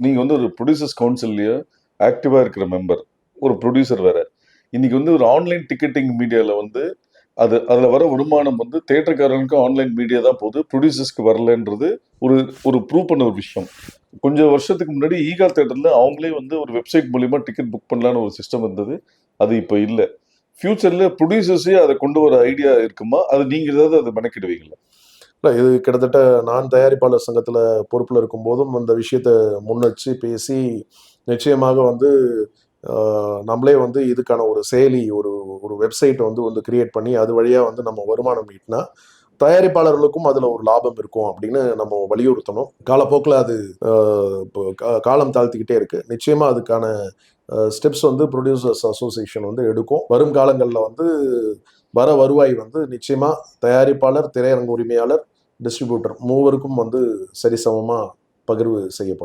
நீங்க வந்து ஒரு ப்ரொடியூசர்ஸ் கவுன்சில்லயே ஆக்டிவா இருக்கிற மெம்பர், ஒரு ப்ரொடியூசர் வேற. இன்னைக்கு வந்து ஒரு ஆன்லைன் டிக்கெட்டிங் மீடியால வந்து அதுல வர வருமானம் வந்து தியேட்டர்காரனுக்கு ஆன்லைன் மீடியா தான் போகுது, ப்ரொடியூசர்ஸ்க்கு வரலன்றது ஒரு ஒரு ப்ரூவ் பண்ண ஒரு விஷயம். கொஞ்சம் வருஷத்துக்கு முன்னாடி ஈகா தியேட்டர்ல அவங்களே வந்து ஒரு வெப்சைட் மூலியமா டிக்கெட் புக் பண்ணலான்னு ஒரு சிஸ்டம் இருந்தது. அது இப்ப இல்ல. ஃபியூச்சர்ல ப்ரொடியூசர்ஸே அதை கொண்டு வர ஐடியா இருக்குமா? அது நீங்க ஏதாவது அதை மெனக்கிடுவீங்களா? இல்ல, இது கிட்டத்தட்ட நான் தயாரிப்பாளர் சங்கத்துல பொறுப்புல இருக்கும்போதும் அந்த விஷயத்த முன்வச்சு பேசி நிச்சயமாக வந்து நம்மளே வந்து இதுக்கான ஒரு செயலி, ஒரு ஒரு வெப்சைட் வந்து கிரியேட் பண்ணி அது வழியா வந்து நம்ம வருமானம் ஈட்டினா தயாரிப்பாளர்களுக்கும் அதுல ஒரு லாபம் இருக்கும் அப்படின்னு நம்ம வலியுறுத்தணும். காலப்போக்கில் அது காலம் தாழ்த்திக்கிட்டே இருக்கு. நிச்சயமா அதுக்கான ஸ்டெப்ஸ் வந்து ப்ரொடியூசர்ஸ் அசோசியேஷன் வந்து எடுக்கும். வரும் காலங்களில் வந்து வர வருவாய் வந்து நிச்சயமா தயாரிப்பாளர், திரையரங்கு உரிமையாளர், டிஸ்ட்ரிபியூட்டர் மூவருக்கும் வந்து சரிசமமா பகிர்வு செய்யப்படும்.